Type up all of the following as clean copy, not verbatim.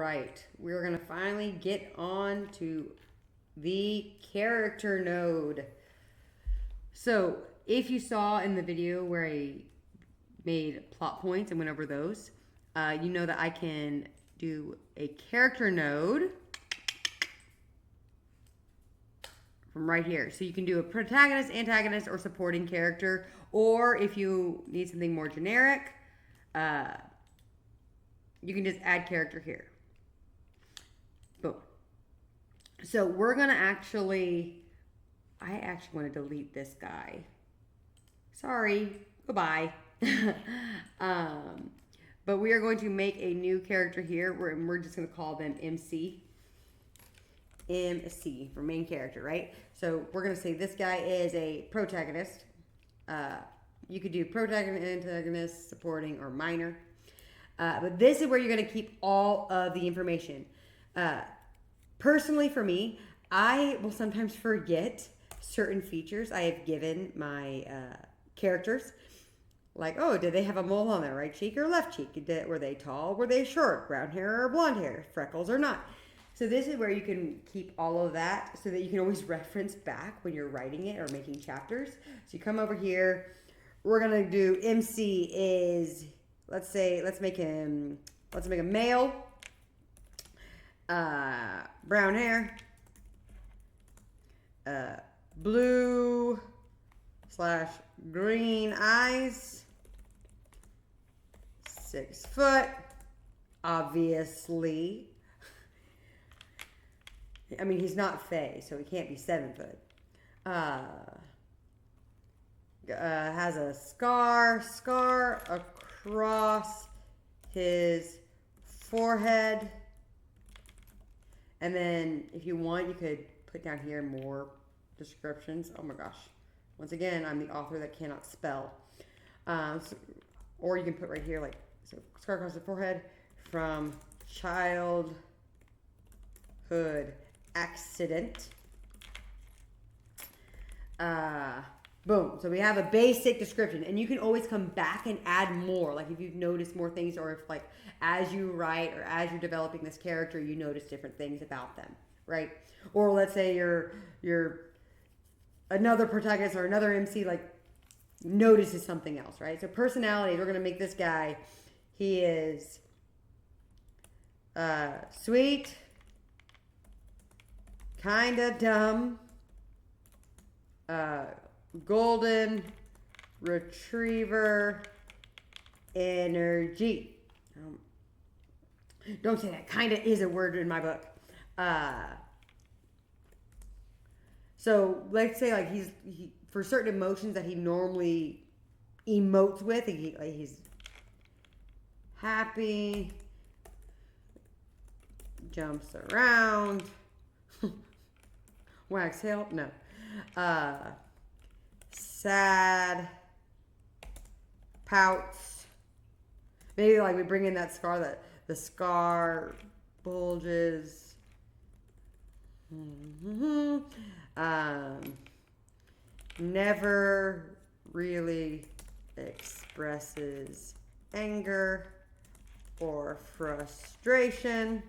right, we're gonna finally get on to the character node. So if you saw in the video where I made plot points and went over those, you know that I can do a character node from right here. So you can do a protagonist, antagonist, or supporting character, or if you need something more generic, you can just add character here. Boom. So we're gonna I actually want to delete this guy. Sorry, goodbye. But we are going to make a new character here. We're just gonna call them MC. MC for main character, right? So we're gonna say this guy is a protagonist. You could do protagonist, antagonist, supporting, or minor. But this is where you're gonna keep all of the information. Personally, for me, I will sometimes forget certain features I have given my characters. Like, oh, did they have a mole on their right cheek or left cheek? Were they tall? Were they short? Brown hair or blonde hair? Freckles or not? So this is where you can keep all of that so that you can always reference back when you're writing it or making chapters. So you come over here. We're going to do MC is, let's make him male. Brown hair. Blue/green eyes. 6 foot. Obviously. I mean, he's not Fae, so he can't be 7 foot. Has a scar across his forehead. And then if you want, you could put down here more descriptions. Oh my gosh. Once again, I'm the author that cannot spell. Or you can put right here, like, so scar across the forehead from childhood accident. Boom. So we have a basic description, and you can always come back and add more. Like if you've noticed more things, or if like as you write or as you're developing this character, you notice different things about them, right? Or let's say you're another protagonist or another MC like notices something else, right? So personalities, we're gonna make this guy. He is sweet, kinda dumb, golden retriever energy. Don't say that. Kinda is a word in my book. So let's say like he for certain emotions that he normally emotes with, he's happy, jumps around, wax tail, no, sad, pouts. Maybe like we bring in that scar, that the scar bulges. Never really expresses anger or frustration.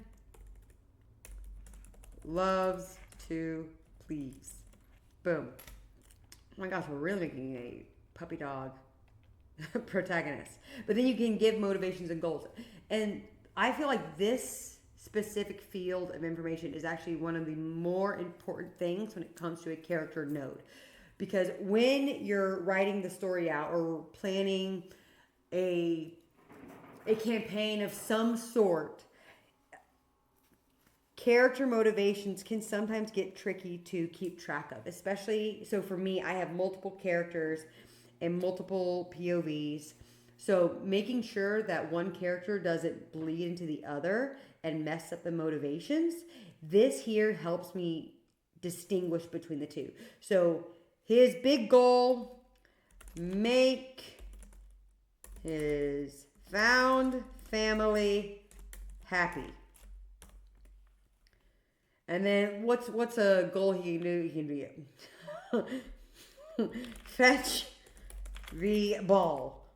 Loves to please. Boom. Oh my gosh, we're really making a puppy dog protagonist. But then you can give motivations and goals. And I feel like this specific field of information is actually one of the more important things when it comes to a character node. Because when you're writing the story out or planning a campaign of some sort, character motivations can sometimes get tricky to keep track of. Especially, so for me, I have multiple characters and multiple POVs. So making sure that one character doesn't bleed into the other and mess up the motivations, this here helps me distinguish between the two. So his big goal, make his found family happy. And then what's a goal he can do? He can do fetch the ball.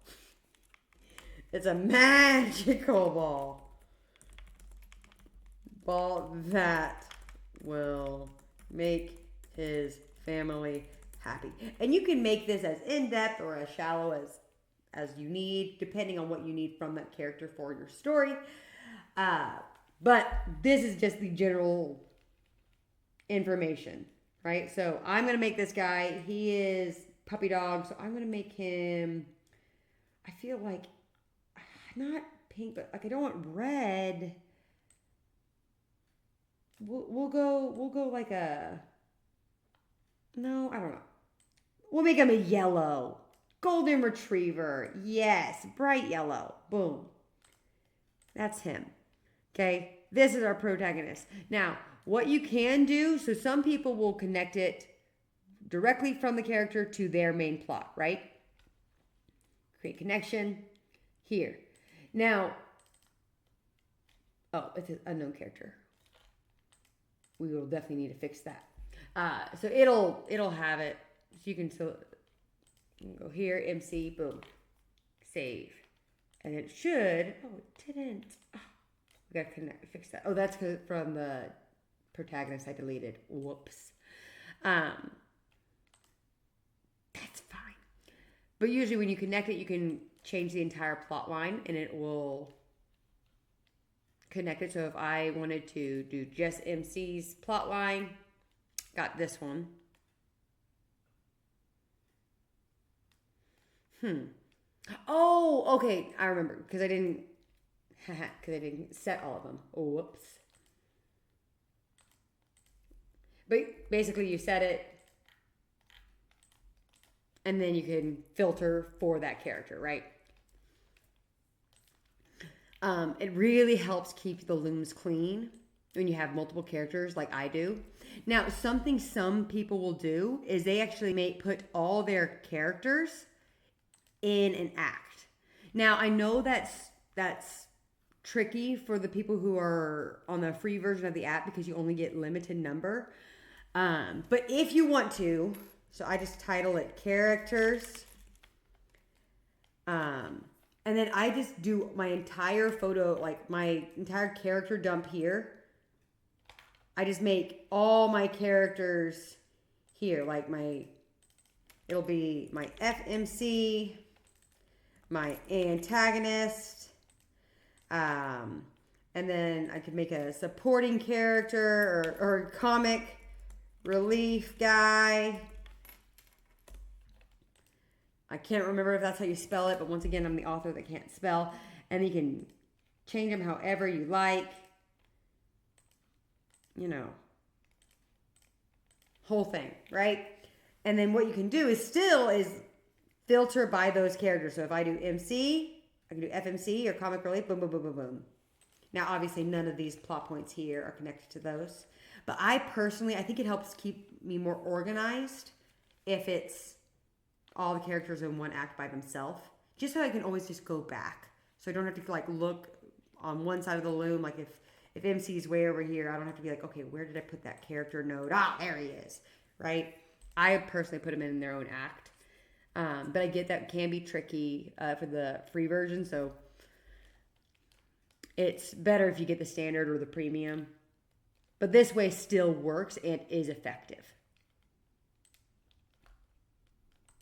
It's a magical ball. ball that will make his family happy. And you can make this as in-depth or as shallow as you need, depending on what you need from that character for your story. But this is just the general information, right? So I'm going to make this guy, he is puppy dog, so I'm going to make him, I feel like, not pink, but like I don't want red. We'll go like a, no, I don't know. We'll make him a yellow. Golden Retriever. Yes, bright yellow. Boom. That's him. Okay, this is our protagonist. Now, what you can do, so some people will connect it directly from the character to their main plot, right? Create connection here. Now, oh, it's an unknown character. We will definitely need to fix that. So it'll have it. So you can still go here, MC, boom, save, and it should. Oh, it didn't. Oh, we gotta fix that. Oh, that's from the protagonist I deleted. Whoops. That's fine. But usually when you connect it, you can change the entire plot line, and it will connect it. So if I wanted to do just MC's plot line, got this one. Oh, okay. I remember because I didn't set all of them. Oh, whoops. But basically, you set it, and then you can filter for that character, right? It really helps keep the looms clean when you have multiple characters like I do. Now, something some people will do is they actually put all their characters in an act. Now, I know that's tricky for the people who are on the free version of the app because you only get limited number. But if you want to, so I just title it characters. And then I just do my entire photo, like my entire character dump here. I just make all my characters here, like it'll be my FMC, my antagonist, and then I could make a supporting character or comic relief guy. I can't remember if that's how you spell it, but once again, I'm the author that can't spell. And you can change them however you like. You know, whole thing, right? And then what you can do is filter by those characters. So if I do MC, I can do FMC or comic relief, boom, boom, boom, boom, boom. Now, obviously, none of these plot points here are connected to those. But I think it helps keep me more organized if it's all the characters in one act by themselves, just so I can always just go back. So I don't have to like look on one side of the loom. Like if MC's way over here, I don't have to be like, okay, where did I put that character node? There he is, right? I personally put them in their own act. But I get that can be tricky for the free version. So it's better if you get the standard or the premium. But this way still works and is effective.